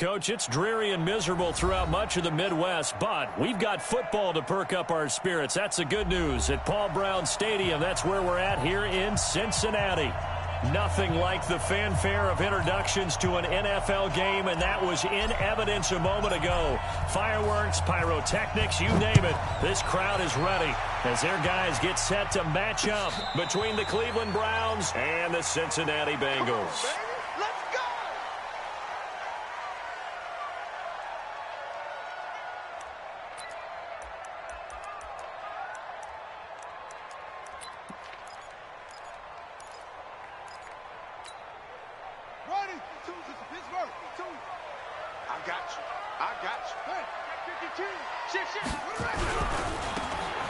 Coach, it's dreary and miserable throughout much of the Midwest, but we've got football to perk up our spirits. That's the good news. At Paul Brown Stadium, that's where we're at here in Cincinnati. Nothing like the fanfare of introductions to an NFL game, and that was in evidence a moment ago. Fireworks, pyrotechnics, you name it. This crowd is ready as their guys get set to match up between the Cleveland Browns and the Cincinnati Bengals.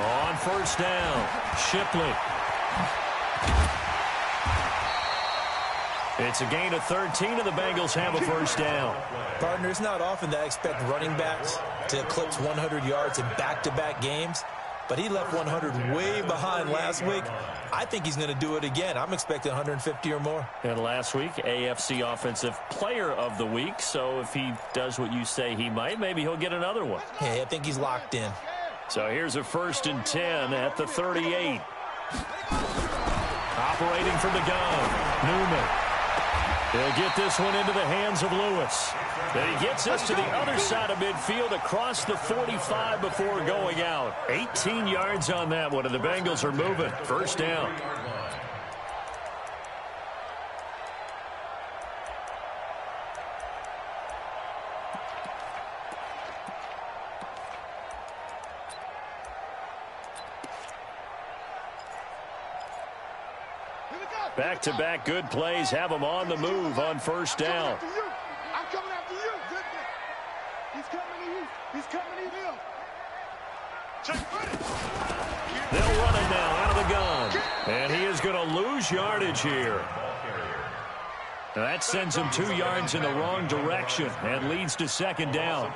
On first down, Shipley. It's a gain of 13, and the Bengals have a first down. Partner, it's not often that I expect running backs to eclipse 100 yards in back-to-back games, but he left 100 way behind last week. I think he's going to do it again. I'm expecting 150 or more. And last week, AFC Offensive Player of the Week, so if he does what you say he might, maybe he'll get another one. Yeah, I think he's locked in. So here's a 1st and 10 at the 38. Operating from the gun, Newman. He'll get this one into the hands of Lewis. And he gets us to the other side of midfield across the 45 before going out. 18 yards on that one, and the Bengals are moving. First down. Back-to-back good plays have him on the move on first down. I'm coming after you. He's coming to you. He's coming to you. They'll run it now out of the gun. And he is going to lose yardage here. Now that sends him 2 yards in the wrong direction and leads to second down.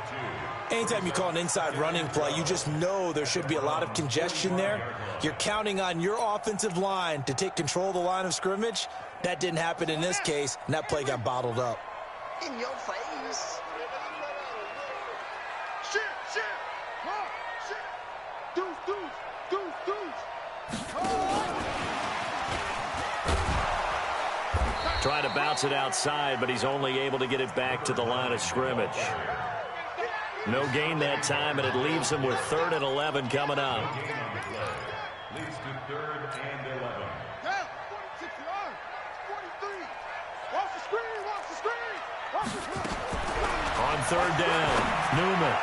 Anytime you call an inside running play, you just know there should be a lot of congestion there. You're counting on your offensive line to take control of the line of scrimmage. That didn't happen in this case, and that play got bottled up. In your face. Shit. Deuce. Trying to bounce it outside, but he's only able to get it back to the line of scrimmage. No gain that time, and it leaves him with 3rd and 11 coming up. Leads to 3rd and 11. Down, 46 yards, 43. Watch the screen. On 3rd down, Newman.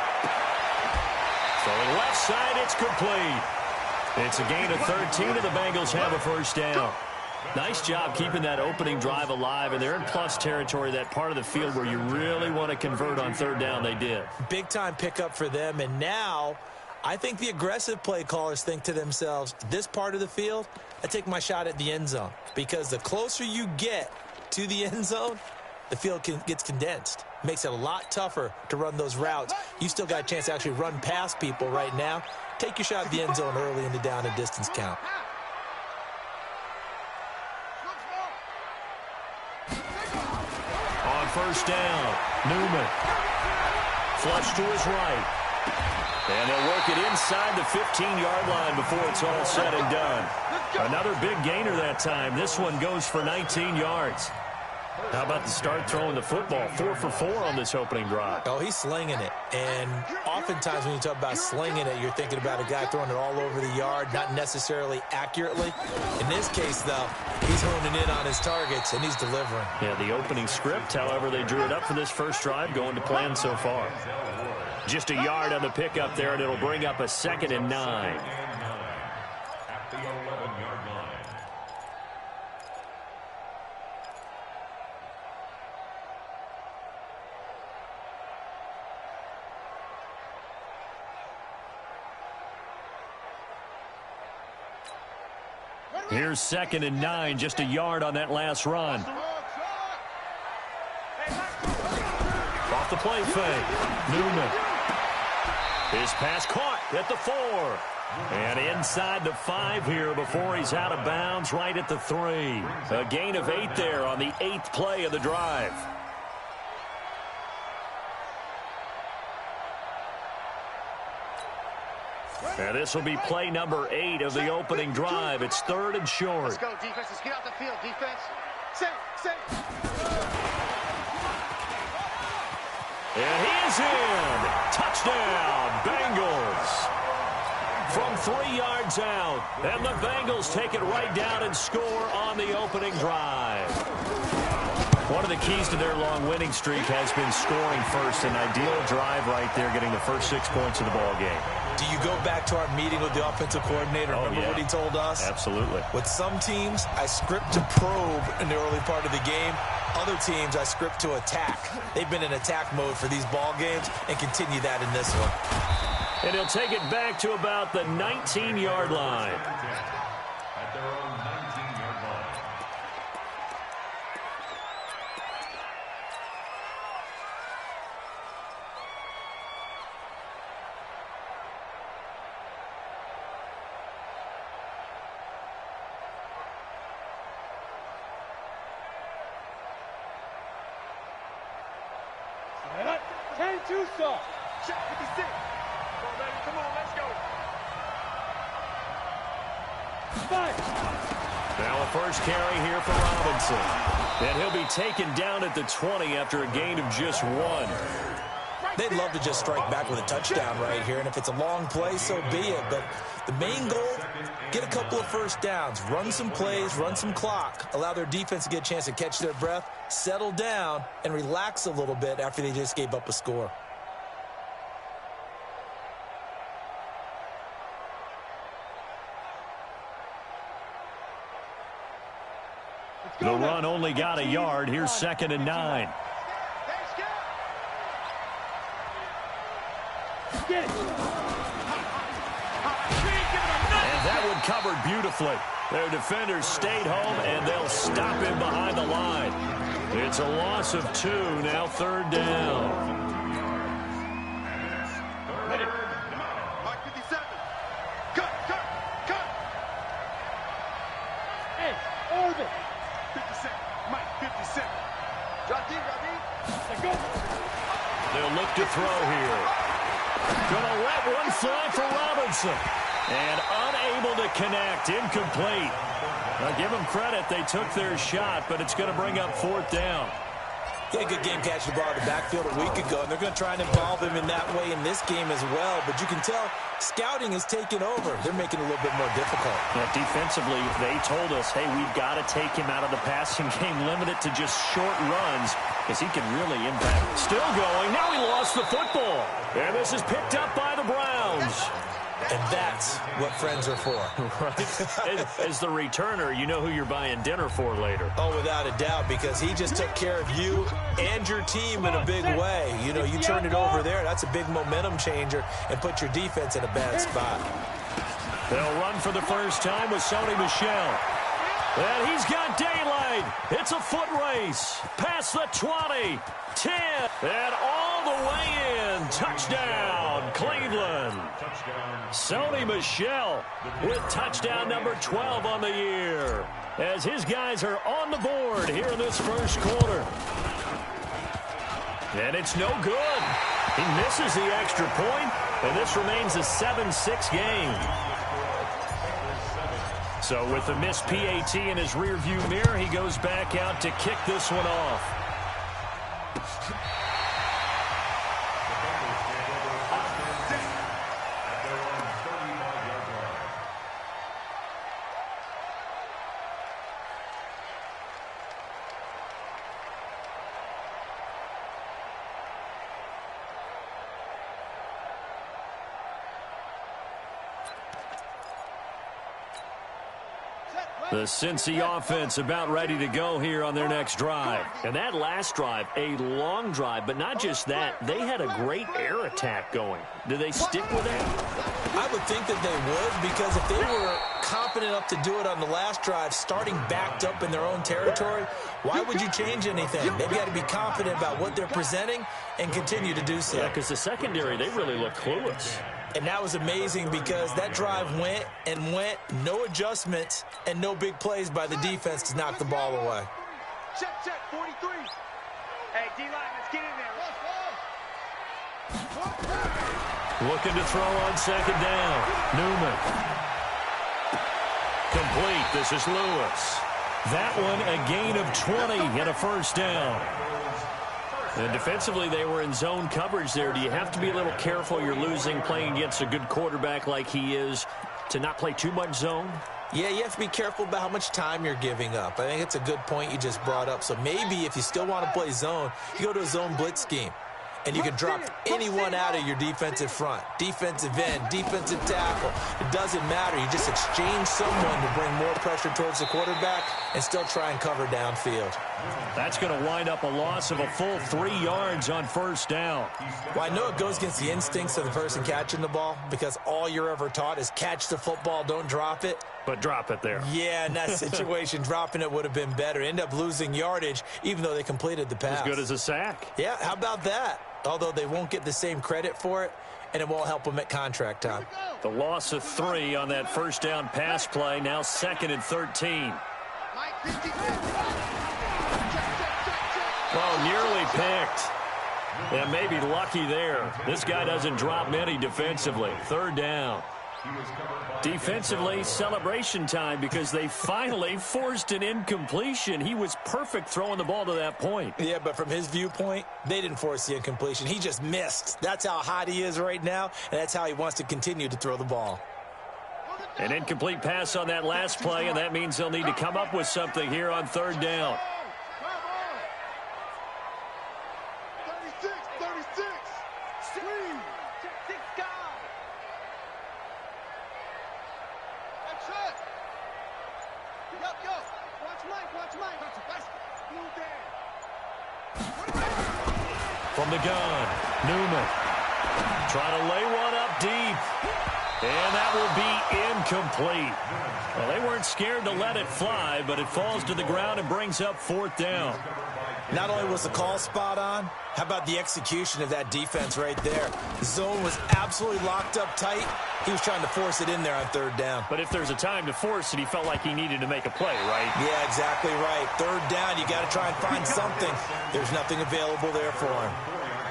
Throwing left side, it's complete. It's a gain of 13, and the Bengals have a first down. Nice job keeping that opening drive alive, and they're in plus territory, that part of the field where you really want to convert on 3rd down. They did. Big-time pickup for them, and now I think the aggressive play callers think to themselves, this part of the field, I take my shot at the end zone, because the closer you get to the end zone, the field gets condensed. Makes it a lot tougher to run those routes. You still got a chance to actually run past people right now. Take your shot at the end zone early in the down and distance count. On first down, Newman. Flush to his right. And they'll work it inside the 15-yard line before it's all said and done. Another big gainer that time. This one goes for 19 yards. How about the start throwing the football? 4 for 4 on this opening drive. Oh, he's slinging it. And oftentimes when you talk about slinging it, you're thinking about a guy throwing it all over the yard, not necessarily accurately. In this case, though, he's honing in on his targets, and he's delivering. Yeah, the opening script, however, they drew it up for this first drive, going to plan so far. Just a yard on the pickup there, and it'll bring up a 2nd and 9. At the 11-yard line. Here's 2nd and 9, just a yard on that last run. Off the play fake, Newman. His pass caught at the 4. And inside the 5 here before he's out of bounds right at the 3. A gain of 8 there on the 8th play of the drive. And this will be play number 8 of the opening drive. It's 3rd and short. Let's go, defense. Let's get out the field, defense. Set. And he is in. Touchdown, Bengals. From 3 yards out. And the Bengals take it right down and score on the opening drive. One of the keys to their long winning streak has been scoring first. An ideal drive right there, getting the first 6 points of the ball game. Do you go back to our meeting with the offensive coordinator? Remember what he told us? Absolutely. With some teams, I script to probe in the early part of the game. Other teams, I script to attack. They've been in attack mode for these ball games and continue that in this one. And he'll take it back to about the 19-yard line. At their own 19-yard line. Too soft. Check 56. Come on, let's go. 5. Now a first carry here for Robinson. And he'll be taken down at the 20 after a gain of just 1. They'd love to just strike back with a touchdown right here, and if it's a long play, so be it. But the main goal, get a couple of first downs, run some plays, run some clock, allow their defense to get a chance to catch their breath, settle down, and relax a little bit after they just gave up a score. The run only got a yard. Here's 2nd and 9. Get it. And that one covered beautifully. Their defenders stayed home, and they'll stop him behind the line. It's a loss of 2, now 3rd down. Mike 57. Cut. Hey, Orbit. 57. Mike 57. Drop deep. Let's go. They'll look to throw here. Gonna let one fly for Robinson. And unable to connect. Incomplete. Now give them credit. They took their shot, but it's going to bring up 4th down. He had a good game catching the ball in the backfield a week ago, and they're going to try and involve him in that way in this game as well. But you can tell scouting is taking over. They're making it a little bit more difficult. Yeah, defensively, they told us, hey, we've got to take him out of the passing game, limit it to just short runs, because he can really impact. Still going. Now he lost the football. And this is picked up by the Browns. And that's what friends are for. Right. As the returner, you know who you're buying dinner for later. Oh, without a doubt, because he just took care of you and your team in a big way. You know, you turned it over there. That's a big momentum changer and put your defense in a bad spot. They'll run for the first time with Sony Michel. And he's got daylight. It's a foot race. Past the 20, 10, and all the way in. Touchdown, Cleveland. Sony Michel with touchdown number 12 on the year, as his guys are on the board here in this first quarter. And it's no good. He misses the extra point, and this remains a 7-6 game. So with the missed PAT in his rearview mirror, he goes back out to kick this one off. The Cincy offense about ready to go here on their next drive. And that last drive, a long drive, but not just that. They had a great air attack going. Do they stick with that? I would think that they would, because if they were confident enough to do it on the last drive, starting backed up in their own territory, why would you change anything? They've got to be confident about what they're presenting and continue to do so. Yeah, because the secondary, they really look clueless. And that was amazing, because that drive went and went, no adjustments, and no big plays by the defense to knock the ball away. Check, 43. Hey, D-line, let's get in there. Looking to throw on second down. Newman. Complete. This is Lewis. That one a gain of 20 and a first down. And defensively, they were in zone coverage there. Do you have to be a little careful? You're losing playing against a good quarterback like he is to not play too much zone? Yeah, you have to be careful about how much time you're giving up. I think it's a good point you just brought up. So maybe if you still want to play zone, you go to a zone blitz scheme. And you can drop anyone out of your defensive front, defensive end, defensive tackle. It doesn't matter. You just exchange someone to bring more pressure towards the quarterback and still try and cover downfield. That's going to wind up a loss of a full 3 yards on first down. Well, I know it goes against the instincts of the person catching the ball because all you're ever taught is catch the football, don't drop it. But drop it there. Yeah, in that situation, dropping it would have been better. End up losing yardage, even though they completed the pass. As good as a sack. Yeah, how about that? Although they won't get the same credit for it, and it won't help them at contract time. The loss of 3 on that first down pass play, now 2nd and 13. Oh, nearly picked. Yeah, maybe lucky there. This guy doesn't drop many defensively. 3rd down. Defensively, celebration time because they finally forced an incompletion. He was perfect throwing the ball to that point. Yeah, but from his viewpoint, they didn't force the incompletion. He just missed. That's how hot he is right now, and that's how he wants to continue to throw the ball. An incomplete pass on that last play, and that means they'll need to come up with something here on 3rd down. 36. Swing. That's it. Yo. Watch Mike. From the gun, Newman. Trying to lay one up deep. And that will be incomplete. Well, they weren't scared to let it fly, but it falls to the ground and brings up 4th down. Not only was the call spot on, how about the execution of that defense right there? The zone was absolutely locked up tight. He was trying to force it in there on 3rd down. But if there's a time to force it, he felt like he needed to make a play, right? Yeah, exactly right. 3rd down, you got to try and find something. There's nothing available there for him.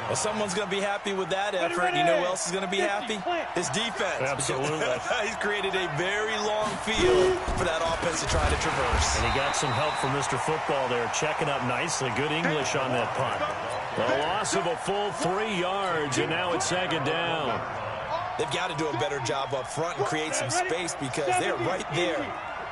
Well, someone's going to be happy with that effort. You know who else is going to be happy? His defense. Absolutely. He's created a very long field for that offense to try to traverse. And he got some help from Mr. Football there, checking up nicely. Good English on that punt. A loss of a full 3 yards, and now it's 2nd down. They've got to do a better job up front and create some space because they're right there,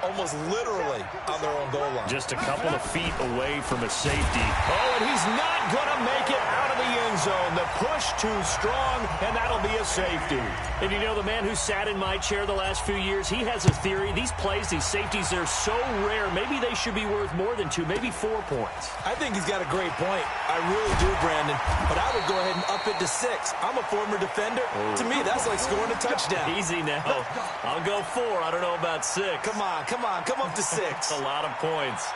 almost literally on their own goal line. Just a couple of feet away from a safety. Oh, and he's not going to make it out of the end zone. The push too strong, and that'll be a safety. And you know, the man who sat in my chair the last few years, he has a theory. These plays, these safeties, they're so rare. Maybe they should be worth more than 2, maybe 4 points. I think he's got a great point. I really do, Brandon. But I would go ahead and up it to 6. I'm a former defender. Oh. To me, that's like scoring a touchdown. Easy now. I'll go 4. I don't know about 6. Come up to 6. A lot of points.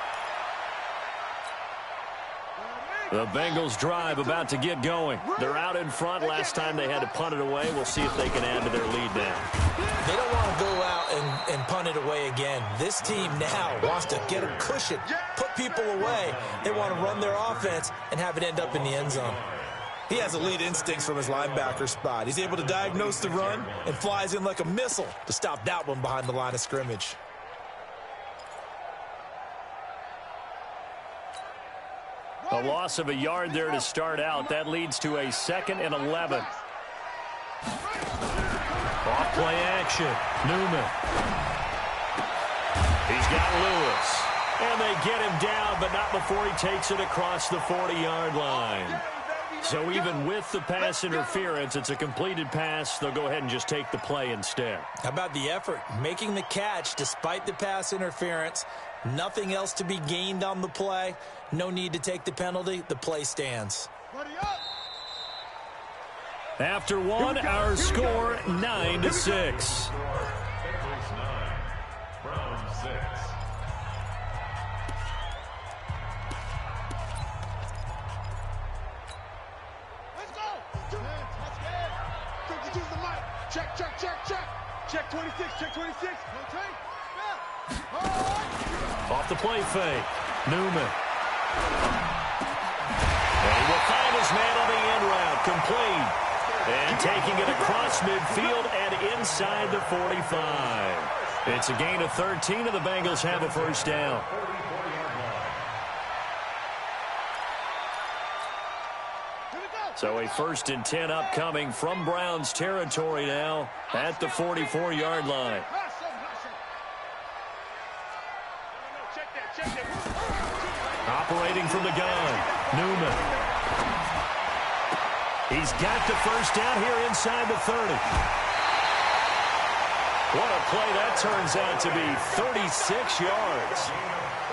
The Bengals drive about to get going. They're out in front. Last time they had to punt it away. We'll see if they can add to their lead now. They don't want to go out and punt it away again. This team now wants to get a cushion, put people away. They want to run their offense and have it end up in the end zone. He has elite instincts from his linebacker spot. He's able to diagnose the run and flies in like a missile to stop that one behind the line of scrimmage. A loss of a yard there to start out. That leads to a 2nd and 11. Off play action. Newman. He's got Lewis. And they get him down, but not before he takes it across the 40-yard line. So even with the pass interference, it's a completed pass. They'll go ahead and just take the play instead. How about the effort? Making the catch despite the pass interference. Nothing else to be gained on the play. No need to take the penalty. The play stands. After 1, our score 9-6. Bengals 9, Browns 6. Let's go. Use the mic. Check. Check 26. Check 26. Off the play fake. Newman. And he will find his man on the end route. Complete. And taking it across midfield and inside the 45. It's a gain of 13, and the Bengals have a first down. So a 1st and 10 upcoming from Browns territory now at the 44-yard line. Operating from the gun, Newman. He's got the first down here inside the 30. What a play that turns out to be, 36 yards.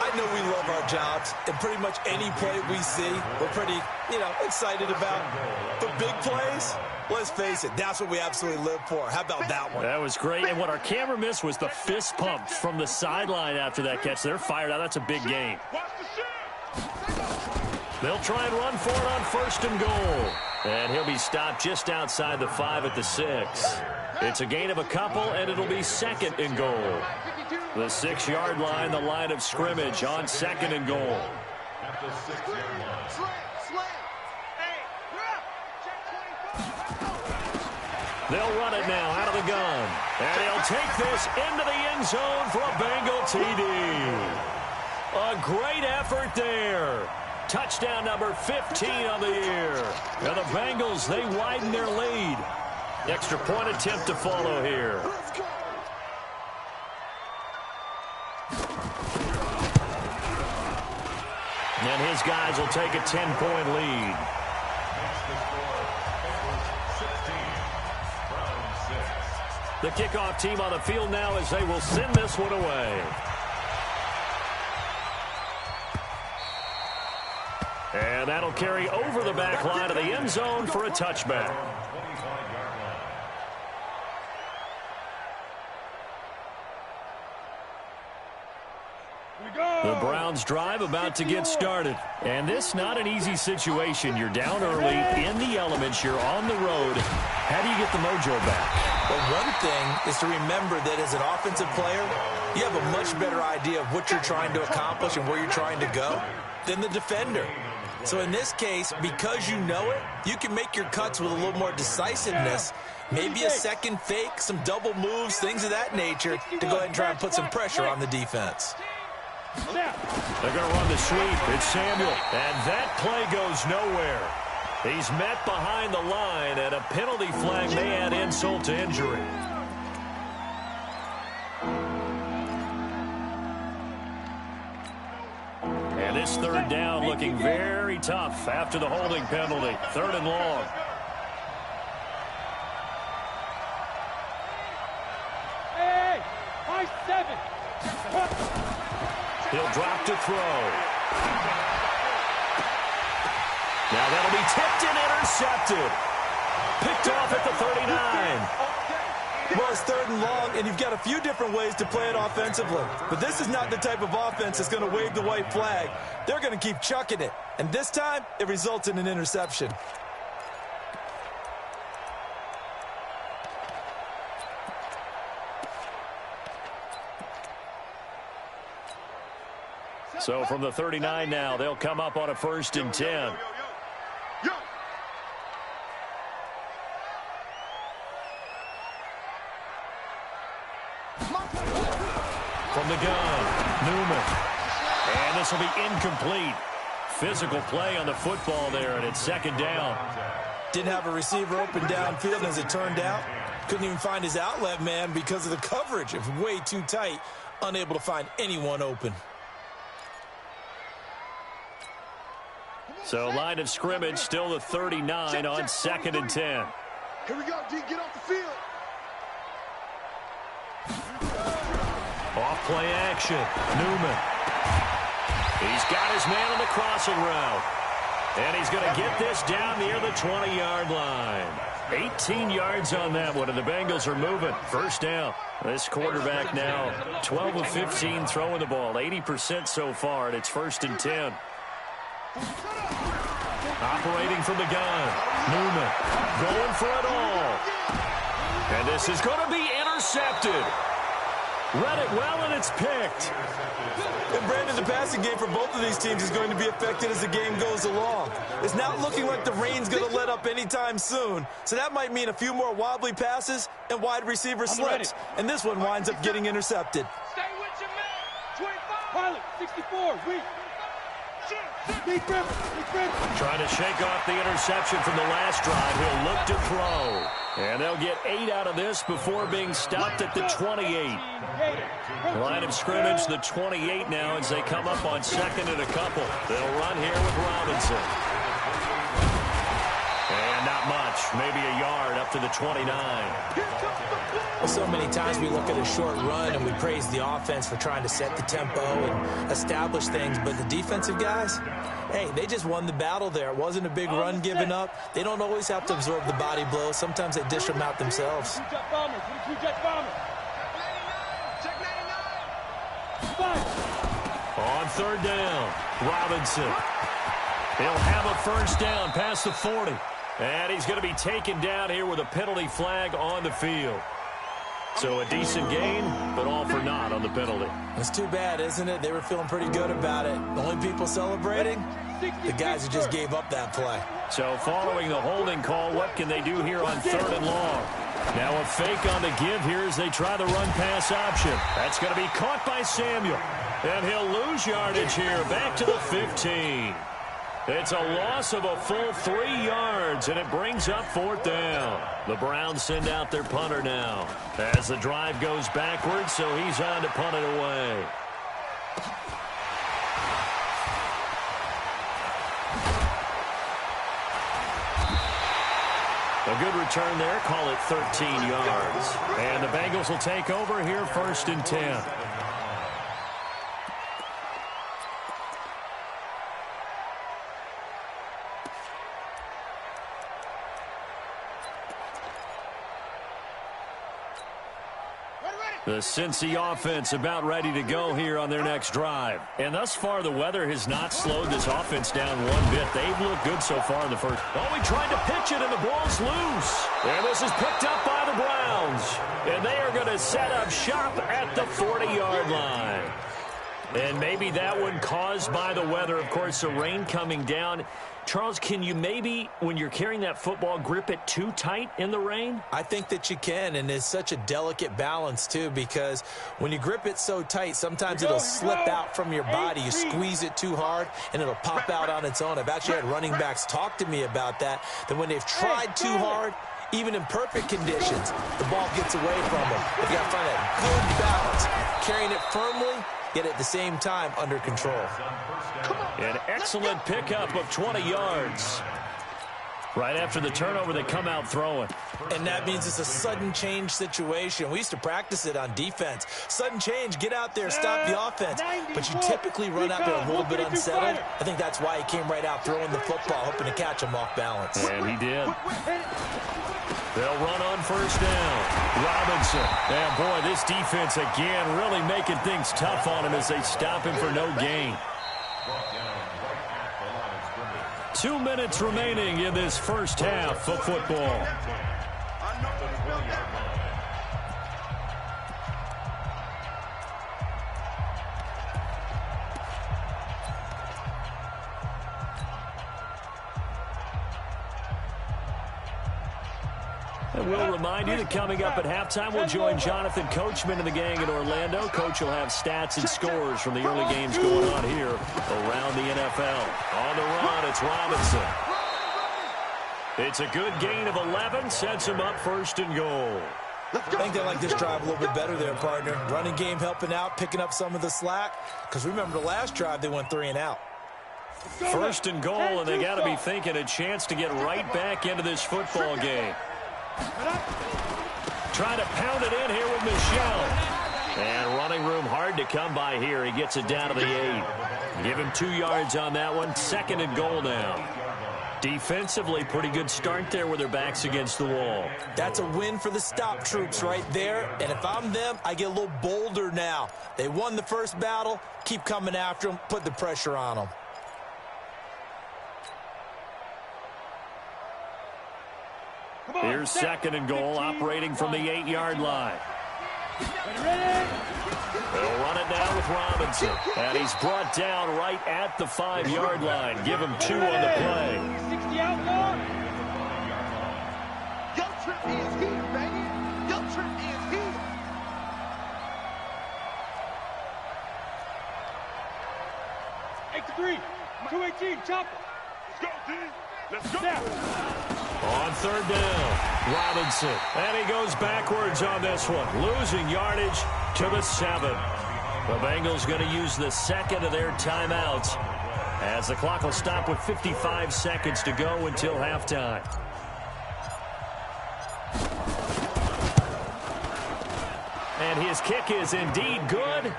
I know we love our jobs, and pretty much any play we see, we're pretty, excited about. But big plays, let's face it, that's what we absolutely live for. How about that one? That was great, and what our camera missed was the fist pump from the sideline after that catch. They're fired out. That's a big gain. They'll try and run for it on 1st and goal. And he'll be stopped just outside the 5 at the 6. It's a gain of a couple, and it'll be 2nd and goal. The 6-yard line, the line of scrimmage on 2nd and goal. At the 6-yard line. They'll run it now out of the gun. And he'll take this into the end zone for a Bengal TD. A great effort there. Touchdown number 15 on the year. And the Bengals, they widen their lead. Extra point attempt to follow here. And his guys will take a 10-point lead. The kickoff team on the field now as they will send this one away. And that'll carry over the back line of the end zone for a touchback. The Browns drive about to get started. And this not an easy situation. You're down early, in the elements, you're on the road. How do you get the mojo back? Well, one thing is to remember that as an offensive player, you have a much better idea of what you're trying to accomplish and where you're trying to go than the defender. So in this case, because you know it, you can make your cuts with a little more decisiveness. Maybe a second fake, some double moves, things of that nature to go ahead and try and put some pressure on the defense. They're going to run the sweep. It's Samuel. And that play goes nowhere. He's met behind the line, and a penalty flag may add insult to injury. And this 3rd down looking very tough after the holding penalty. 3rd and long. Hey, high 7. He'll drop to throw. Now that'll be tipped and intercepted. Picked off at the 39. Well, it's 3rd and long, and you've got a few different ways to play it offensively. But this is not the type of offense that's going to wave the white flag. They're going to keep chucking it. And this time, it results in an interception. So from the 39 now, they'll come up on a 1st and 10. From the gun, Newman. And this will be incomplete. Physical play on the football there, and it's 2nd down. Didn't have a receiver open downfield, and as it turned out, couldn't even find his outlet man because of the coverage. It was way too tight, unable to find anyone open. So line of scrimmage, still the 39 on 2nd and 10. Here we go, D. Get off the field. Off play action. Newman. He's got his man on the crossing route. And he's going to get this down near the 20-yard line. 18 yards on that one, and the Bengals are moving. 1st down. This quarterback now 12 of 15 throwing the ball. 80% so far, and it's 1st and 10. Operating from the gun. Newman going for it all. And this is going to be intercepted. Read it well, and it's picked. And Brandon, the passing game for both of these teams is going to be affected as the game goes along. It's not looking like the rain's going to let up anytime soon, so that might mean a few more wobbly passes and wide receiver slips. And this one winds up getting intercepted. Stay with your man. 25. Pilot, 64. Weak. Big Griffin. Trying to shake off the interception from the last drive. He'll look to throw. And they'll get 8 out of this before being stopped at the 28. Line of scrimmage, the 28 now as they come up on second and a couple. They'll run here with Robinson. And not much, maybe a yard up to the 29. Well, so many times we look at a short run and we praise the offense for trying to set the tempo and establish things, but the defensive guys, hey, they just won the battle there. It wasn't a big run given up. They don't always have to absorb the body blows. Sometimes they dish them out themselves. On third down, Robinson. He'll have a first down past the 40. And he's going to be taken down here with a penalty flag on the field. So a decent gain, but all for naught on the penalty. It's too bad, isn't it? They were feeling pretty good about it. The only people celebrating, the guys who just gave up that play. So following the holding call, what can they do here on third and long? Now a fake on the give here as they try the run-pass option. That's going to be caught by Samuel. And he'll lose yardage here, back to the 15. It's a loss of a full 3 yards, and it brings up fourth down. The Browns send out their punter now as the drive goes backwards, so he's on to punt it away. A good return there, call it 13 yards. And the Bengals will take over here, 1st and 10. The Cincy offense about ready to go here on their next drive. And thus far, the weather has not slowed this offense down one bit. They've looked good so far in the first. Oh, he tried to pitch it, and the ball's loose. And this is picked up by the Browns. And they are going to set up shop at the 40-yard line. And maybe that one caused by the weather. Of course, the rain coming down. Charles, can you maybe, when you're carrying that football, grip it too tight in the rain? I think that you can, and it's such a delicate balance, too, because when you grip it so tight, sometimes it'll slip out from your body. You squeeze it too hard, and it'll pop out on its own. I've actually had running backs talk to me about that when they've tried too hard, even in perfect conditions, the ball gets away from them. You've got to find that good balance, carrying it firmly, yet at the same time under control. An excellent pickup of 20 yards. Right after the turnover, they come out throwing. And that means it's a sudden change situation. We used to practice it on defense. Sudden change, get out there, stop the offense. But you typically run out there a little bit unsettled. I think that's why he came right out throwing the football, hoping to catch him off balance. And he did. They'll run on first down. Robinson. And boy, this defense again really making things tough on him as they stop him for no gain. 2 minutes remaining in this first half of football. And we'll remind you that coming up at halftime, we'll join Jonathan Coachman and the gang in Orlando. Coach will have stats and scores from the early games going on here around the NFL. On the run, it's Robinson. It's a good gain of 11, sets him up 1st and goal. I think they like this drive a little bit better there, partner. Running game helping out, picking up some of the slack. Because remember the last drive, they went 3 and out. 1st and goal, and they got to be thinking a chance to get right back into this football game. Trying to pound it in here with Michel. And running room hard to come by here. He gets it down to the 8. Give him 2 yards on that one. 2nd and goal now. Defensively, pretty good start there with their backs against the wall. That's a win for the stop troops right there. And if I'm them, I get a little bolder now. They won the first battle. Keep coming after them. Put the pressure on them. Here's 2nd and goal, operating from the 8-yard line. They'll run it now with Robinson. And he's brought down right at the 5-yard line. Give him 2 on the play. 60 out more. Your trip is here, baby. Your trip is here. Eight to 3. 218. Chopper. Let's go, D. Let's go. Now. On 3rd down, Robinson. And he goes backwards on this one, losing yardage to the 7. The Bengals going to use the second of their timeouts as the clock will stop with 55 seconds to go until halftime. And his kick is indeed good,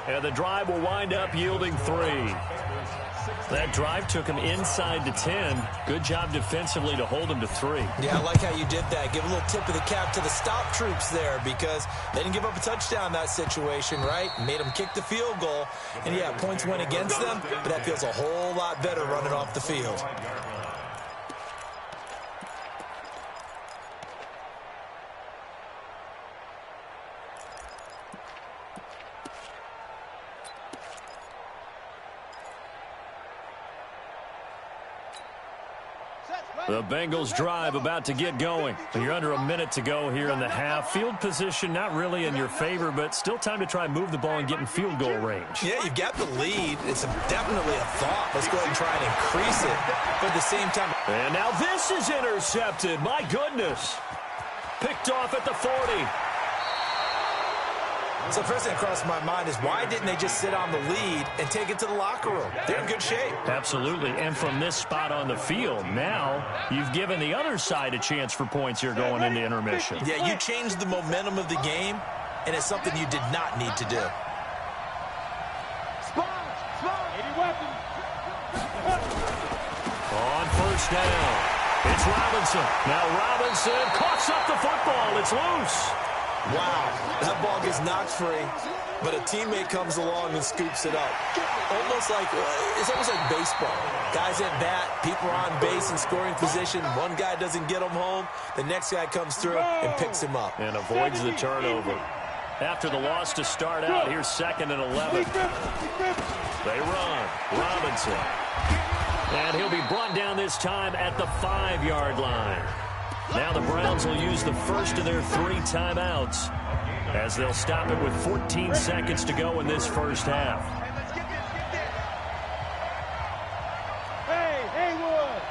and the drive will wind up yielding 3. That drive took him inside to 10. Good job defensively to hold him to 3. Yeah, I like how you did that. Give a little tip of the cap to the stop troops there because they didn't give up a touchdown in that situation, right? Made them kick the field goal. And, yeah, points went against them, but that feels a whole lot better running off the field. The Bengals drive about to get going. You're under a minute to go here in the half. Field position not really in your favor, but still time to try and move the ball and get in field goal range. Yeah, you've got the lead. It's definitely a thought. Let's go ahead and try and increase it. But at the same time... And now this is intercepted. My goodness. Picked off at the 40. So the first thing that crossed my mind is why didn't they just sit on the lead and take it to the locker room? They're in good shape. Absolutely. And from this spot on the field, now you've given the other side a chance for points here going into intermission. Yeah, you changed the momentum of the game, and it's something you did not need to do. Any weapons. On 1st down, it's Robinson. Now Robinson coughs up the football. It's loose. Wow, that ball gets knocked free, but a teammate comes along and scoops it up. It's almost like baseball. Guys at bat, people are on base in scoring position. One guy doesn't get him home. The next guy comes through and picks him up. And avoids the turnover. After the loss to start out, here's 2nd and 11. They run. Robinson. And he'll be brought down this time at the 5-yard line. Now the Browns will use the first of their 3 timeouts as they'll stop it with 14 seconds to go in this first half. Hey, Haywood.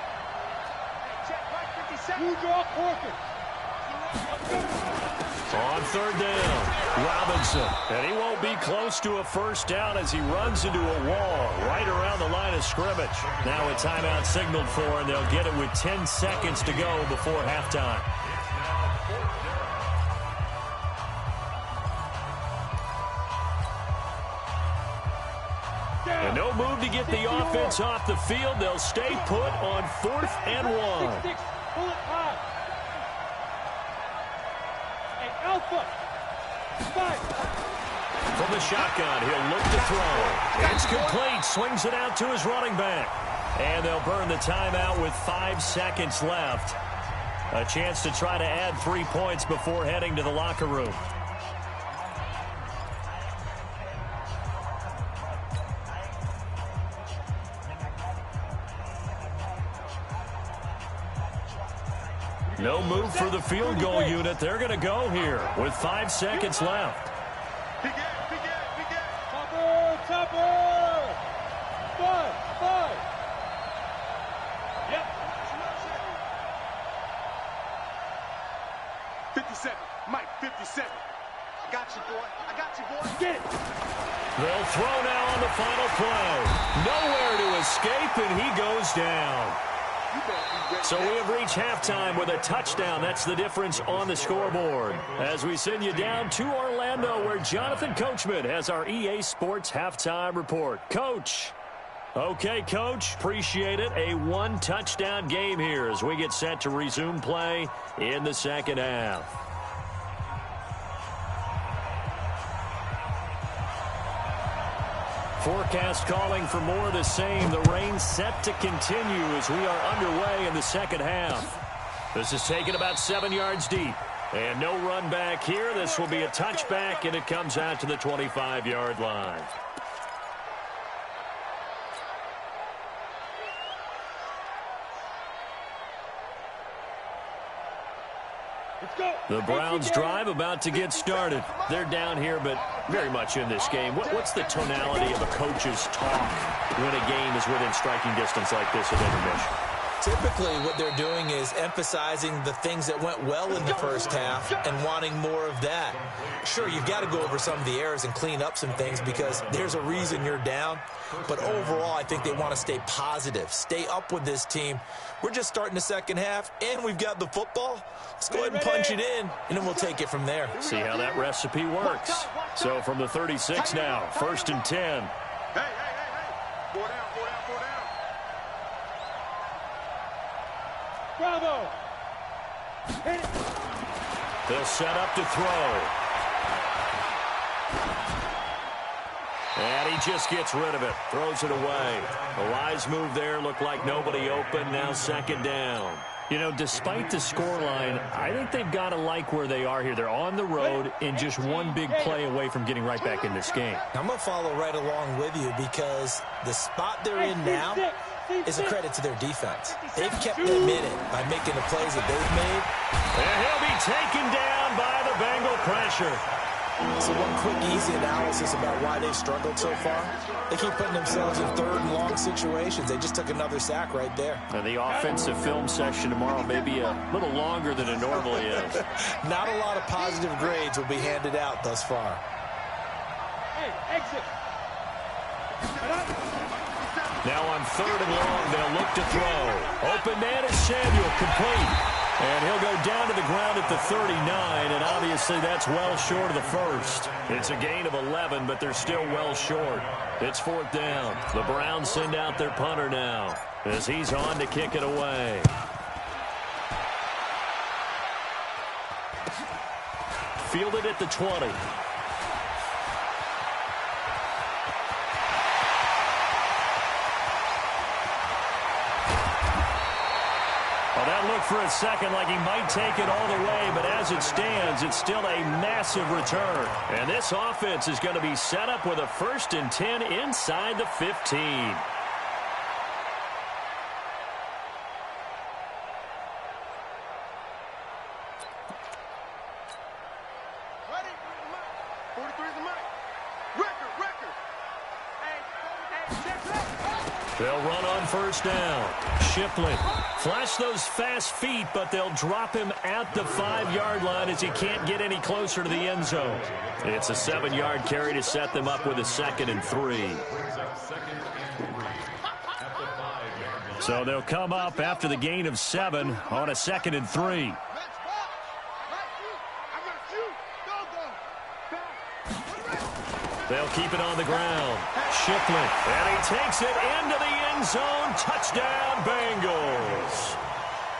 You draw Corker. On 3rd down, Robinson. And he won't be close to a first down as he runs into a wall right around the line of scrimmage. Now a timeout signaled for, and they'll get it with 10 seconds to go before halftime. And no move to get the offense off the field. They'll stay put on 4th and 1. 6-6. Pull it high. Alpha. 5. From the shotgun, he'll look to throw. It's complete. Swings it out to his running back. And they'll burn the timeout with 5 seconds left. A chance to try to add 3 points before heading to the locker room. No move for the field goal unit. They're going to go here with 5 seconds left. Topper. 5. Yep. 57. Mike, 57. I got you, boy. I got you, boy. Get it. They'll throw now on the final play. Nowhere to escape, and he goes down. So we have reached halftime with a touchdown. That's the difference on the scoreboard. As we send you down to Orlando, where Jonathan Coachman has our EA Sports Halftime Report. Coach. Okay, Coach. Appreciate it. A 1-touchdown game here as we get set to resume play in the second half. Forecast calling for more of the same. The rain set to continue as we are underway in the second half. This is taken about 7 yards deep. And no run back here. This will be a touchback, and it comes out to the 25-yard line. The Browns drive about to get started. They're down here, but very much in this game. What's the tonality of a coach's talk when a game is within striking distance like this at intermission? Typically, what they're doing is emphasizing the things that went well in the first half and wanting more of that. Sure, you've got to go over some of the errors and clean up some things because there's a reason you're down. But overall, I think they want to stay positive, stay up with this team. We're just starting the second half, and we've got the football. Let's go ahead and punch it in, and then we'll take it from there. See how that recipe works. So from the 36 now, 1st and 10. Hey. Four down. Bravo. Hit it. They'll set up to throw. And he just gets rid of it. Throws it away. A wise move there. Looked like nobody open. Now 2nd down. You know, despite the scoreline, I think they've got to like where they are here. They're on the road and just one big play away from getting right back in this game. I'm going to follow right along with you because the spot they're in now is a credit to their defense. They've kept them in it by making the plays that they've made. And he'll be taken down by the Bengal pressure. So one quick, easy analysis about why they've struggled so far. They keep putting themselves in 3rd and long situations. They just took another sack right there. And the offensive film session tomorrow may be a little longer than it normally is. Not a lot of positive grades will be handed out thus far. Hey, exit. Now on 3rd and long, they'll look to throw. Open man is Samuel, complete. And he'll go down to the ground at the 39, and obviously that's well short of the first. It's a gain of 11, but they're still well short. It's 4th down. The Browns send out their punter now as he's on to kick it away. Fielded at the 20. That looked for a second like he might take it all the way, but as it stands, it's still a massive return. And this offense is going to be set up with a 1st and 10 inside the 15. Ready? 43's the mic. Record. They'll run on 1st down. Shipley flash those fast feet, but they'll drop him at the 5-yard line as he can't get any closer to the end zone. It's a 7-yard carry to set them up with a 2nd and 3. So they'll come up after the gain of 7 on a 2nd and 3. They'll keep it on the ground. Shipley, and he takes it into the end zone. Touchdown, Bengals.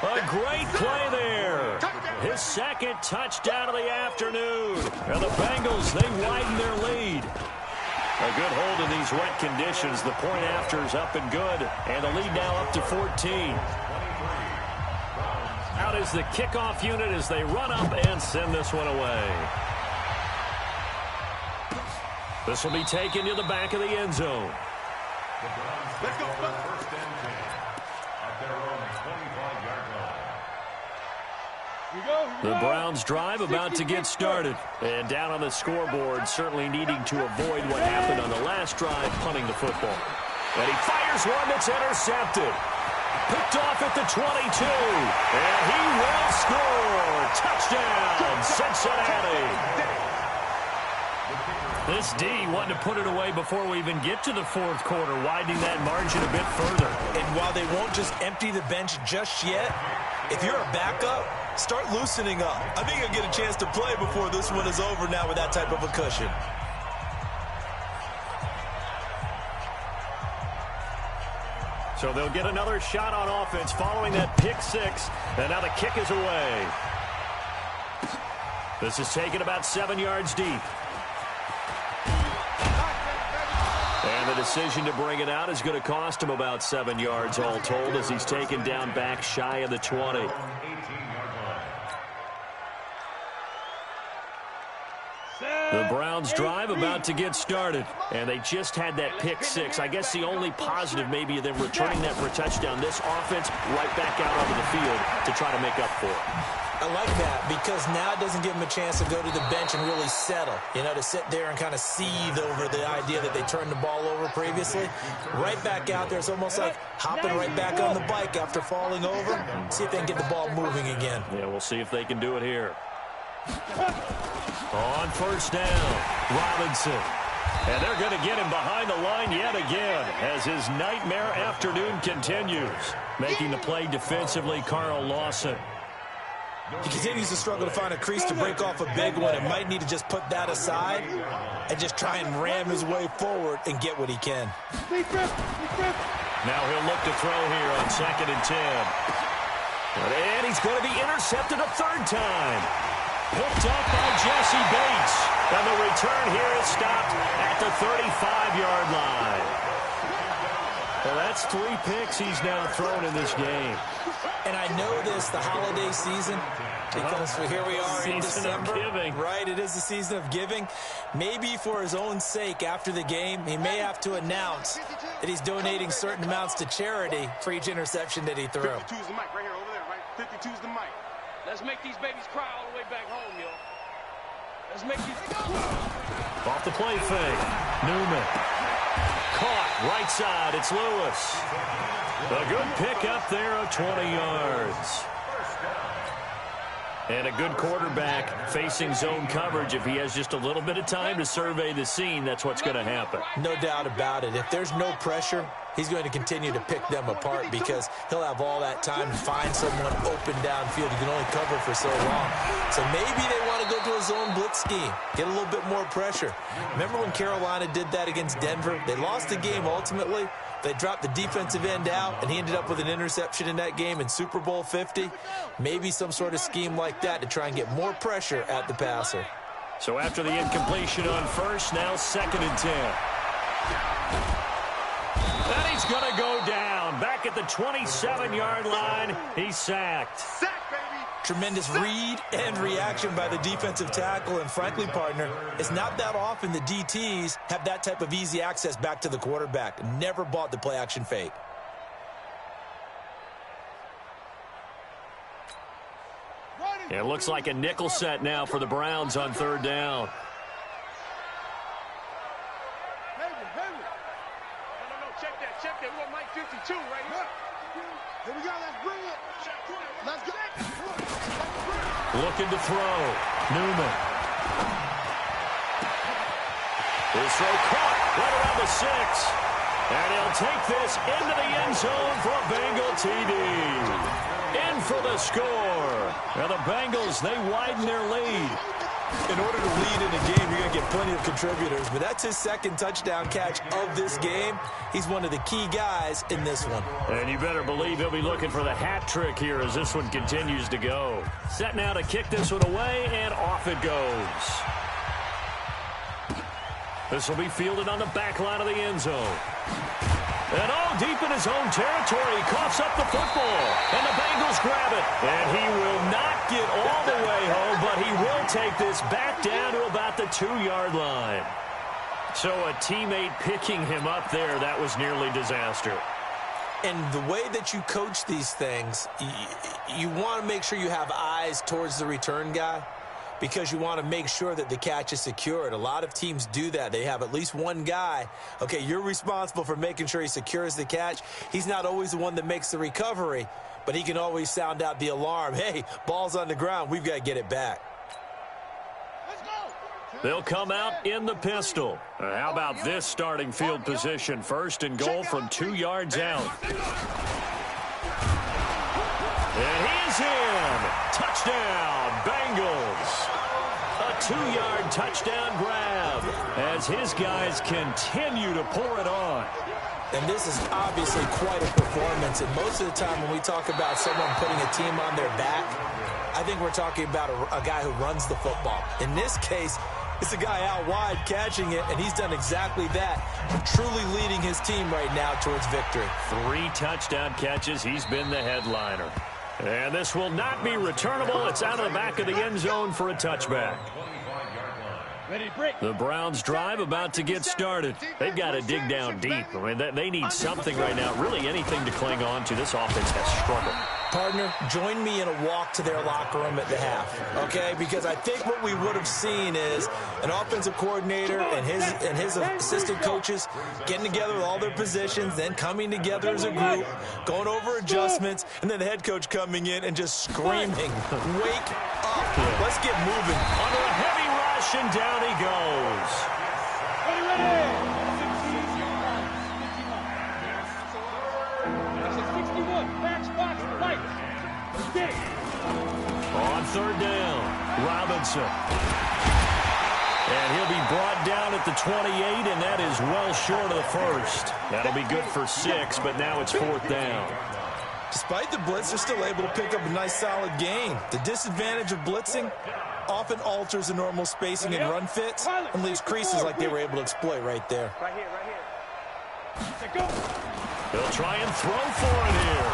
A great play there. His 2nd touchdown of the afternoon. And the Bengals, they widen their lead. A good hold in these wet conditions. The point after is up and good. And the lead now up to 14. Out is the kickoff unit as they run up and send this one away. This will be taken to the back of the end zone. Let's go. First and 10 at their own 25-yard line. The Browns drive about to get started. And down on the scoreboard, certainly needing to avoid what happened on the last drive, punting the football. And he fires one that's intercepted. Picked off at the 22. And he will score. Touchdown, Cincinnati. This D wanting to put it away before we even get to the 4th quarter, widening that margin a bit further. And while they won't just empty the bench just yet, if you're a backup, start loosening up. I think you'll get a chance to play before this one is over now with that type of a cushion. So they'll get another shot on offense following that pick 6. And now the kick is away. This is taken about 7 yards deep. And the decision to bring it out is going to cost him about 7 yards all told as he's taken down back shy of the 20. Browns drive about to get started. And they just had that pick six. I guess the only positive maybe of them returning that for a touchdown. This offense right back out onto the field to try to make up for it. I like that because now it doesn't give them a chance to go to the bench and really settle, to sit there and kind of seethe over the idea that they turned the ball over previously. Right back out there. It's almost like hopping right back on the bike after falling over. See if they can get the ball moving again. Yeah, we'll see if they can do it here. On first down, Robinson. And they're going to get him behind the line yet again as his nightmare afternoon continues. Making the play defensively, Carl Lawson. He continues to struggle to find a crease to break off a big one and might need to just put that aside and just try and ram his way forward and get what he can. Now he'll look to throw here on 2nd and 10. And he's going to be intercepted a third time. Picked up by Jesse Bates. And the return here is stopped at the 35-yard line. Well, that's 3 picks he's now thrown in this game. And I know this, the holiday season, because here we are in December. Right, it is the season of giving. Maybe for his own sake after the game, he may have to announce that he's donating certain amounts to charity for each interception that he threw. 52's the mic right here, over there, right? 52's the mic. Let's make these babies cry all the way back home, yo. Let's make these... Off the play fake. Newman. Caught right side. It's Lewis. A good pickup there of 20 yards. And a good quarterback facing zone coverage. If he has just a little bit of time to survey the scene, that's what's going to happen. No doubt about it. If there's no pressure, he's going to continue to pick them apart because he'll have all that time to find someone open downfield. He can only cover for so long. So maybe they want to go to a zone blitz scheme, get a little bit more pressure. Remember when Carolina did that against Denver? They lost the game ultimately. They dropped the defensive end out, and he ended up with an interception in that game in Super Bowl 50. Maybe some sort of scheme like that to try and get more pressure at the passer. So after the incompletion on first, now 2nd and 10. And he's going to go down. Back at the 27-yard line, he's sacked. Sack, baby! Tremendous read and reaction by the defensive tackle. And frankly, partner, it's not that often the DTs have that type of easy access back to the quarterback. Never bought the play-action fake. It looks like a nickel set now for the Browns on 3rd down. No, check that. We want Mike 52 right here. Here we go, let's bring it. Let's go. Looking to throw. Newman. His throw caught right around the 6. And he'll take this into the end zone for a Bengal TD. In for the score. Now the Bengals, they widen their lead. In order to lead in a game, you're going to get plenty of contributors. But that's his 2nd touchdown catch of this game. He's one of the key guys in this one. And you better believe he'll be looking for the hat trick here as this one continues to go. Set now to kick this one away, and off it goes. This will be fielded on the back line of the end zone. And deep in his own territory, he coughs up the football. And the Bengals grab it. And he will not get all the way home, but he will take this back down to about the 2-yard line. So a teammate picking him up there, that was nearly disaster. And the way that you coach these things, you want to make sure you have eyes towards the return guy, because you want to make sure that the catch is secured. A lot of teams do that. They have at least one guy. Okay, you're responsible for making sure he secures the catch. He's not always the one that makes the recovery, but he can always sound out the alarm. Hey, ball's on the ground. We've got to get it back. They'll come out in the pistol. How about this starting field position? 1st and goal from 2 yards out. And he is in. Touchdown, Bengals. A 2-yard touchdown grab as his guys continue to pour it on. And this is obviously quite a performance. And most of the time when we talk about someone putting a team on their back, I think we're talking about a guy who runs the football. In this case, it's a guy out wide catching it, and he's done exactly that, truly leading his team right now towards victory. 3 touchdown catches. He's been the headliner. And this will not be returnable. It's out of the back of the end zone for a touchback. The Browns drive about to get started. They've got to dig down deep. I mean, they need something right now, really anything to cling on to. This offense has struggled. Partner, join me in a walk to their locker room at the half, okay? Because I think what we would have seen is an offensive coordinator and his assistant coaches getting together with all their positions, then coming together as a group, going over adjustments, and then the head coach coming in and just screaming, "Wake up. Let's get moving." Under a heavy rush, and down he goes. Ready. 61. Max box. Right. Stick. On third down, Robinson. And he'll be brought down at the 28, and that is well short of the first. That'll be good for 6, but now it's 4th down. Despite the blitz, they're still able to pick up a nice, solid gain. The disadvantage of blitzing often alters the normal spacing and run fits and leaves creases like they were able to exploit right there. Right here. He'll try and throw for it here.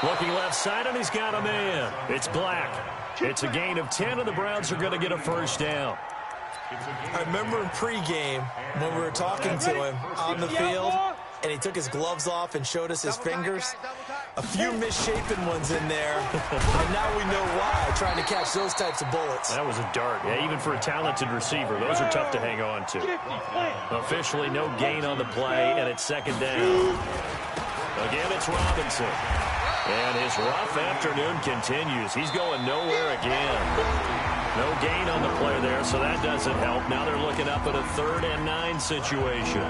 Looking left side, and he's got a man. It's Black. It's a gain of 10, and the Browns are going to get a first down. I remember in pregame when we were talking to him on the field, and he took his gloves off and showed us his fingers. A few misshapen ones in there, and now we know why, trying to catch those types of bullets. That was a dart. Yeah, even for a talented receiver, those are tough to hang on to. Officially no gain on the play, and it's 2nd down. Again, it's Robinson. And his rough afternoon continues. He's going nowhere again. No gain on the play there, so that doesn't help. Now they're looking up at a 3rd and 9 situation.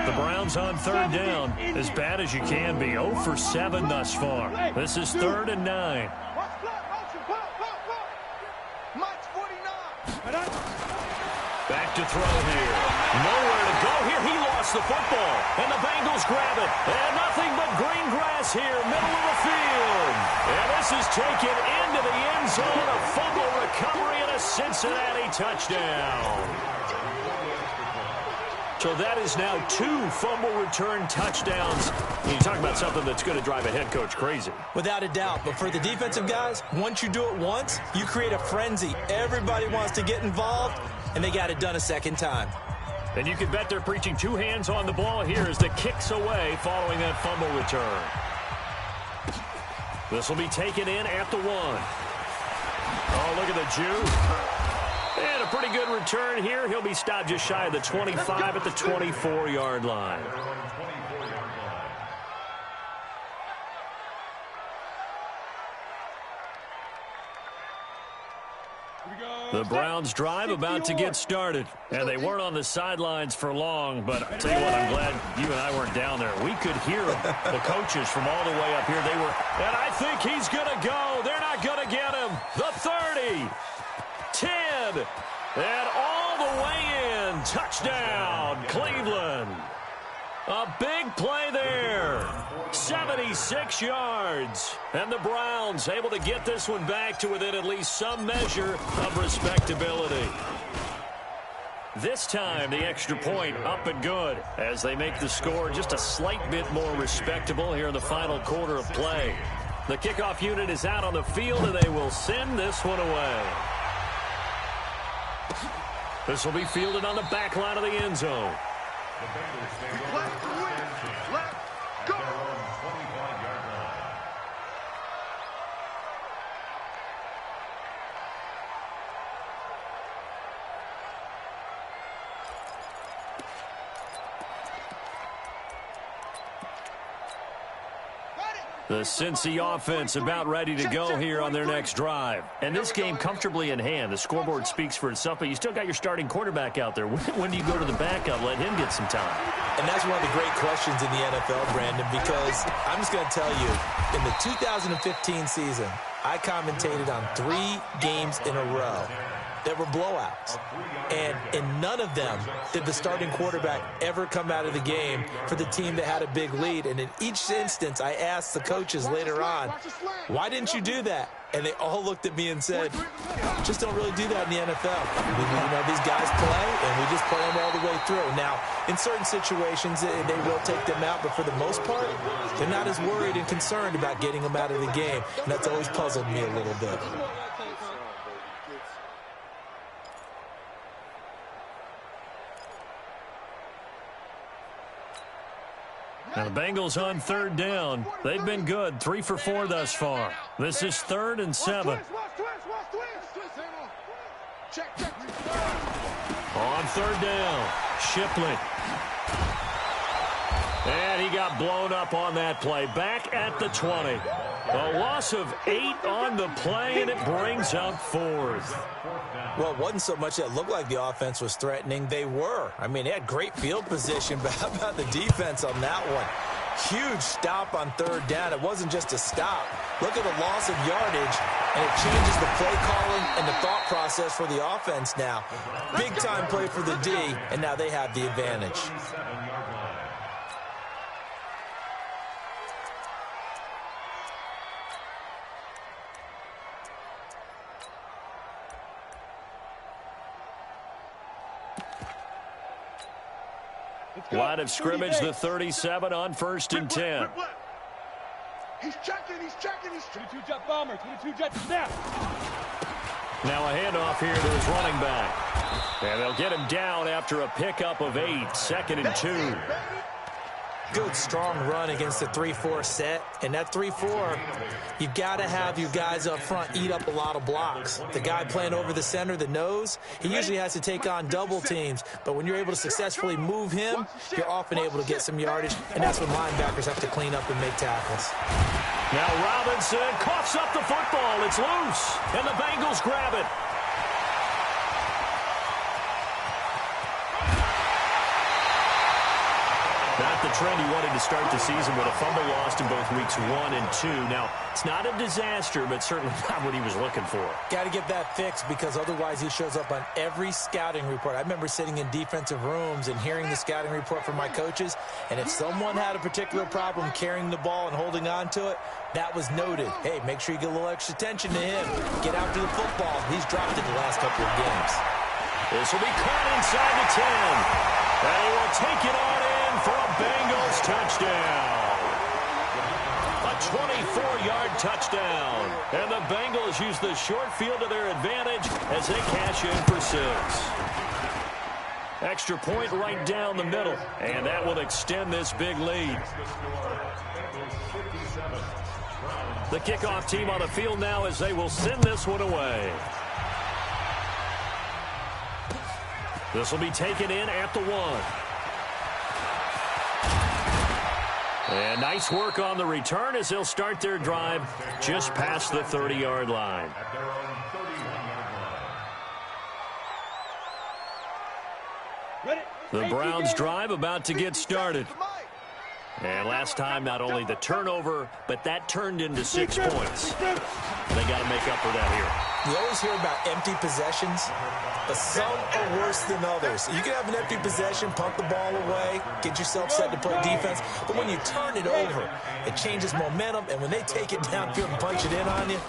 The Browns on 3rd down, as bad as you can be. 0 for 7 thus far. This is 3rd and 9. Back to throw here. Nowhere to go here. He lost the football, and the Bengals grab it. And nothing but green grass here, middle of the field. And this is taken into the end zone. A fumble recovery and a Cincinnati touchdown. So that is now 2 fumble return touchdowns. You talk about something that's going to drive a head coach crazy. Without a doubt. But for the defensive guys, once you do it once, you create a frenzy. Everybody wants to get involved, and they got it done a second time. And you can bet they're preaching 2 hands on the ball here as the kick's away following that fumble return. This will be taken in at the 1. Oh, look at the Jew. And a pretty good return here. He'll be stopped just shy of the 25 at the 24-yard line. The Browns drive about to get started. And they weren't on the sidelines for long, but I'll tell you what, I'm glad you and I weren't down there. We could hear the coaches from all the way up here. They were, and I think he's going to go. They're not going to get him. The 30, 10, and all the way in. Touchdown, Cleveland. A big play there. 76 yards. And the Browns able to get this one back to within at least some measure of respectability. This time, the extra point up and good as they make the score just a slight bit more respectable here in the final quarter of play. The kickoff unit is out on the field, and they will send this one away. This will be fielded on the back line of the end zone. Let's go. The Cincy offense about ready to go here on their next drive. And this game comfortably in hand. The scoreboard speaks for itself, but you still got your starting quarterback out there. When do you go to the backup, let him get some time? And that's one of the great questions in the NFL, Brandon, because I'm just going to tell you, in the 2015 season, I commentated on 3 games in a row that were blowouts. And in none of them did the starting quarterback ever come out of the game for the team that had a big lead. And in each instance, I asked the coaches later on, why didn't you do that? And they all looked at me and said, just don't really do that in the NFL. You know, these guys play, and we just play them all the way through. Now, in certain situations, they will take them out, but for the most part, they're not as worried and concerned about getting them out of the game. And that's always puzzled me a little bit. Now the Bengals on third down. They've been good, 3 for 4 thus far. This is 3rd and 7. On third down, Shipley. And he got blown up on that play. Back at the 20. A loss of 8 on the play, and it brings up 4th. Well, it wasn't so much that it looked like the offense was threatening. They were. I mean, they had great field position, but how about the defense on that one? Huge stop on third down. It wasn't just a stop. Look at the loss of yardage, and it changes the play calling and the thought process for the offense now. Big-time play for the D, and now they have the advantage. Line of scrimmage, the 37 on 1st and 10. He's checking. 22 jet bomber, 22 jet snap. Now a handoff here to his running back. And they'll get him down after a pickup of 8, 2nd and 2. Good, strong run against the 3-4 set. And that 3-4, you've got to have your guys up front eat up a lot of blocks. The guy playing over the center, the nose, he usually has to take on double teams. But when you're able to successfully move him, you're often able to get some yardage. And that's when linebackers have to clean up and make tackles. Now Robinson coughs up the football. It's loose. And the Bengals grab it. Not the trend he wanted to start the season with a fumble lost in both weeks 1 and 2. Now, it's not a disaster, but certainly not what he was looking for. Got to get that fixed because otherwise he shows up on every scouting report. I remember sitting in defensive rooms and hearing the scouting report from my coaches, and if someone had a particular problem carrying the ball and holding on to it, that was noted. Hey, make sure you get a little extra attention to him. Get after the football. He's dropped it the last couple of games. This will be caught inside the 10. And he will take it on in for a Bengals touchdown. A 24-yard touchdown. And the Bengals use the short field to their advantage as they cash in for 6. Extra point right down the middle. And that will extend this big lead. The kickoff team on the field now as they will send this one away. This will be taken in at the 1. And nice work on the return as they'll start their drive just past the 30-yard line. The Browns' drive about to get started. And last time, not only the turnover, but that turned into 6 points. They got to make up for that here. You always hear about empty possessions, but some are worse than others. You can have an empty possession, pump the ball away, get yourself set to play defense, but when you turn it over, it changes momentum, and when they take it downfield and punch it in on you,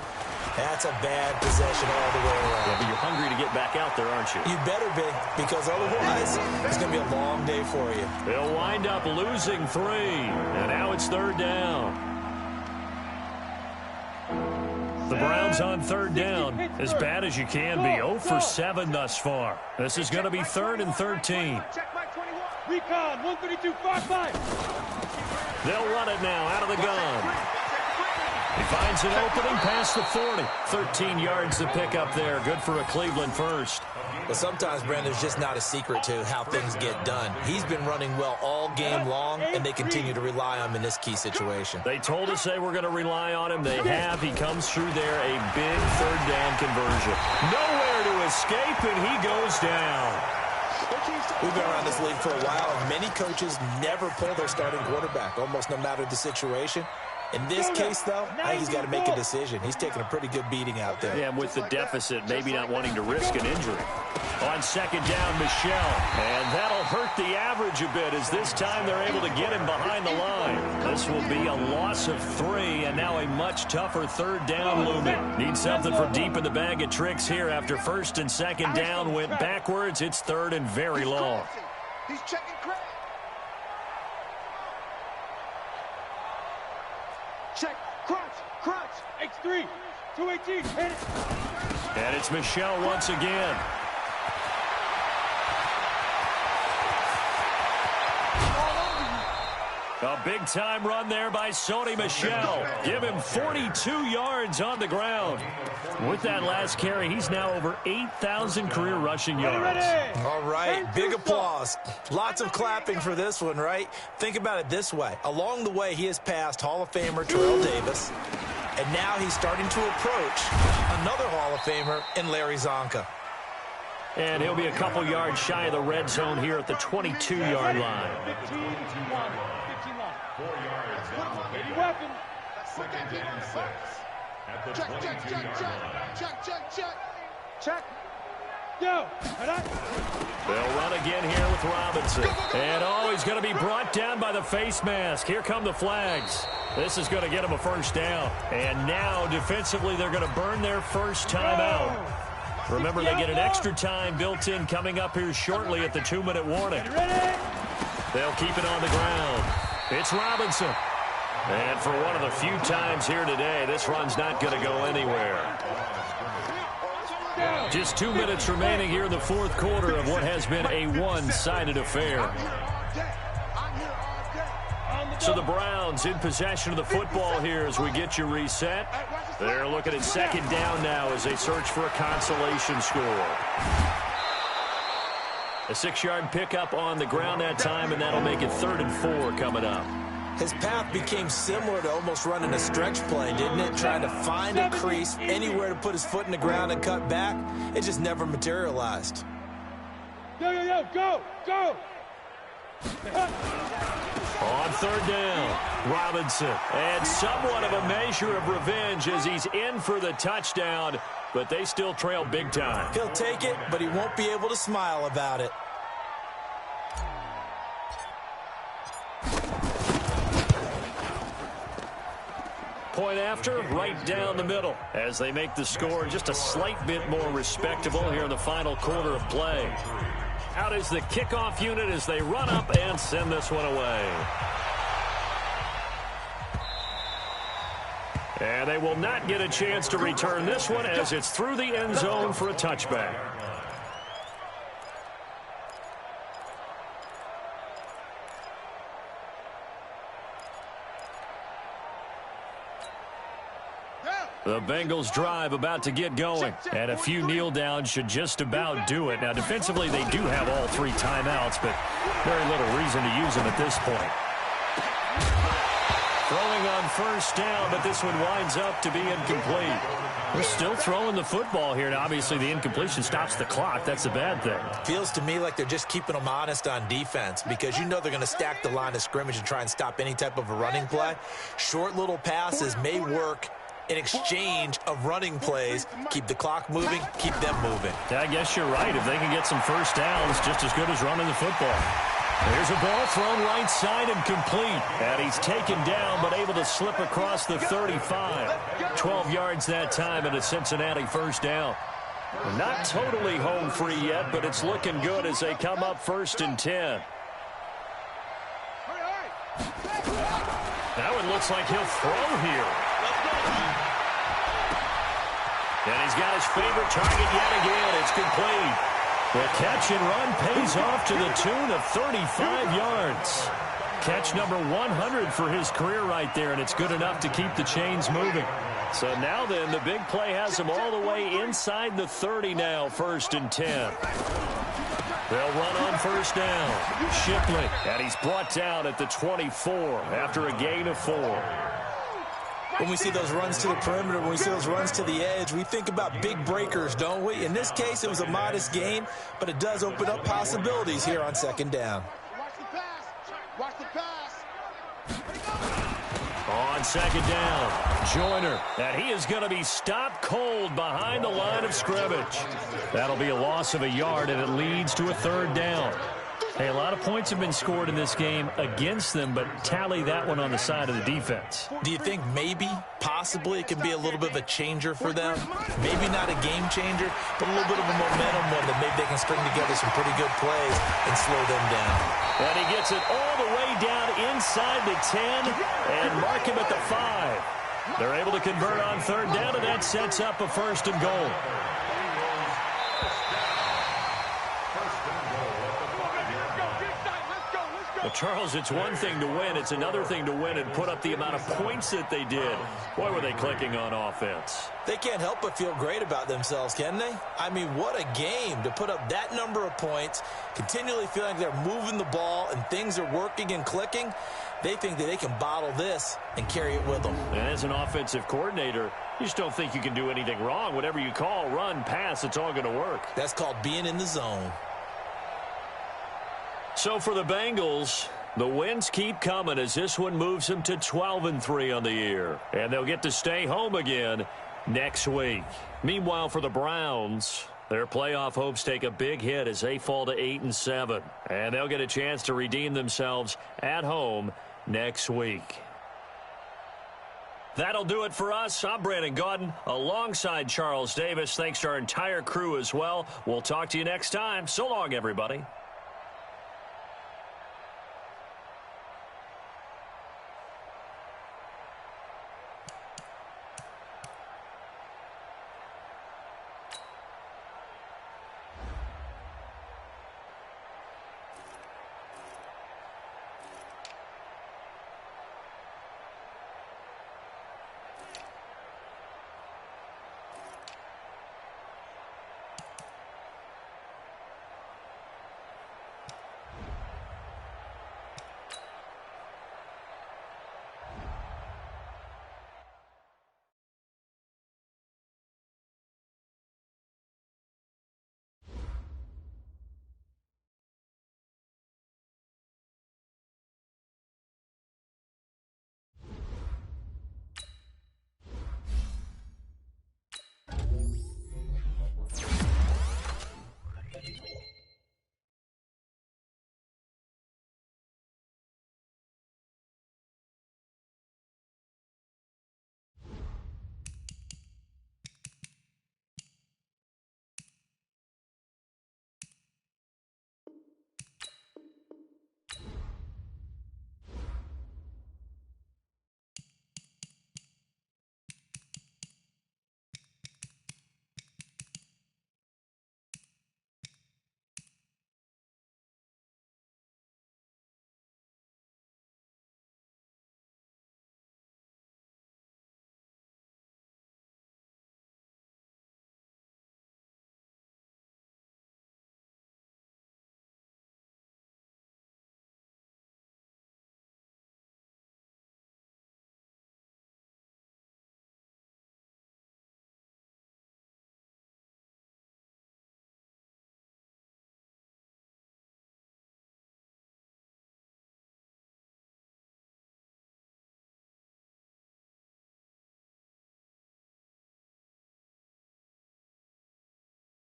that's a bad possession all the way around. Yeah, but you're hungry to get back out there, aren't you? You better be, because otherwise it's going to be a long day for you. They'll wind up losing 3, and now it's 3rd down. The Browns on 3rd down, as bad as you can be, 0 for 7 thus far. This is going to be 3rd and 13. Recon, 132, 5-5. They'll run it now out of the gun. He finds an opening past the 40. 13 yards to pick up there. Good for a Cleveland first. But sometimes, Brandon, there's just not a secret to how things get done. He's been running well all game long, and they continue to rely on him in this key situation. They told us they were going to rely on him. They have. He comes through there, a big 3rd down conversion. Nowhere to escape, and he goes down. We've been around this league for a while, and many coaches never pull their starting quarterback, almost no matter the situation. In this case, though, I think he's got to make a decision. He's taking a pretty good beating out there. Yeah, with the deficit, maybe not wanting to risk an injury. On 2nd down, Michel. And that'll hurt the average a bit as this time they're able to get him behind the line. This will be a loss of 3, and now a much tougher 3rd down looming. Need something from deep in the bag of tricks here after 1st and 2nd down went backwards. It's 3rd and very long. He's checking Craig. Check, crunch. X3, 218, hit it. And it's Michel once again. A big-time run there by Sony Michel. Give him 42 yards on the ground. With that last carry, he's now over 8,000 career rushing yards. All right, big applause. Lots of clapping for this one, right? Think about it this way. Along the way, he has passed Hall of Famer Terrell Davis, and now he's starting to approach another Hall of Famer in Larry Zonka. And he'll be a couple yards shy of the red zone here at the 22-yard line. 15 line. 15 line. 4 yards down the Ready, field. weapon. Second and 6 at the 22-yard line. Check. Go. They'll run again here with Robinson. And, he's going to be brought down by the face mask. Here come the flags. This is going to get him a first down. And now, defensively, they're going to burn their first time out. Remember, they get an extra time built in coming up here shortly at the 2-minute warning. They'll keep it on the ground. It's Robinson. And for one of the few times here today, this run's not going to go anywhere. Just 2 minutes remaining here in the fourth quarter of what has been a one-sided affair. So the Browns in possession of the football here as we get you reset. They're looking at second down now as they search for a consolation score. A 6-yard pickup on the ground that time, and that'll make it 3rd and 4 coming up. His path became similar to almost running a stretch play, didn't it? Trying to find a crease, anywhere to put his foot in the ground and cut back. It just never materialized. Go, go. On 3rd down, Robinson. And somewhat of a measure of revenge as he's in for the touchdown, but they still trail big time. He'll take it, but he won't be able to smile about it. Point after, right down the middle as they make the score just a slight bit more respectable here in the final quarter of play. Out is the kickoff unit as they run up and send this one away. And they will not get a chance to return this one as it's through the end zone for a touchback. The Bengals drive about to get going, and a few kneel downs should just about do it. Now, defensively, they do have all 3 timeouts, but very little reason to use them at this point. Throwing on 1st down, but this one winds up to be incomplete. We're still throwing the football here. Now, obviously, the incompletion stops the clock. That's a bad thing. Feels to me like they're just keeping them honest on defense because you know they're going to stack the line of scrimmage and try and stop any type of a running play. Short little passes may work in exchange of running plays. Keep the clock moving, keep them moving. Yeah, I guess you're right. If they can get some first downs, just as good as running the football. There's a ball thrown right side and complete. And he's taken down but able to slip across the 35. 12 yards that time and a Cincinnati first down. Not totally home free yet, but it's looking good as they come up 1st and 10. Now it looks like he'll throw here. And he's got his favorite target yet again. It's complete. The catch and run pays off to the tune of 35 yards. Catch number 100 for his career right there, and it's good enough to keep the chains moving. So now then, the big play has him all the way inside the 30 now, 1st and 10. They'll run on 1st down. Shipley, and he's brought down at the 24 after a gain of 4. When we see those runs to the perimeter, when we see those runs to the edge, we think about big breakers, don't we? In this case, it was a modest gain, but it does open up possibilities here on 2nd down. Watch the pass. On 2nd down, Joyner, and he is going to be stopped cold behind the line of scrimmage. That'll be a loss of a yard, and it leads to a 3rd down. Hey, a lot of points have been scored in this game against them, but tally that one on the side of the defense. Do you think maybe, possibly, it can be a little bit of a changer for them? Maybe not a game changer, but a little bit of a momentum one that maybe they can string together some pretty good plays and slow them down. And he gets it all the way down inside the 10 and mark him at the 5. They're able to convert on 3rd down, and that sets up a 1st and goal. Well, Charles, it's one thing to win. It's another thing to win and put up the amount of points that they did. Boy, were they clicking on offense. They can't help but feel great about themselves, can they? I mean, what a game to put up that number of points, continually feeling like they're moving the ball and things are working and clicking. They think that they can bottle this and carry it with them. And as an offensive coordinator, you just don't think you can do anything wrong. Whatever you call, run, pass, it's all going to work. That's called being in the zone. So for the Bengals, the wins keep coming as this one moves them to 12-3 on the year. And they'll get to stay home again next week. Meanwhile, for the Browns, their playoff hopes take a big hit as they fall to 8-7. And they'll get a chance to redeem themselves at home next week. That'll do it for us. I'm Brandon Gaudin alongside Charles Davis. Thanks to our entire crew as well. We'll talk to you next time. So long, everybody.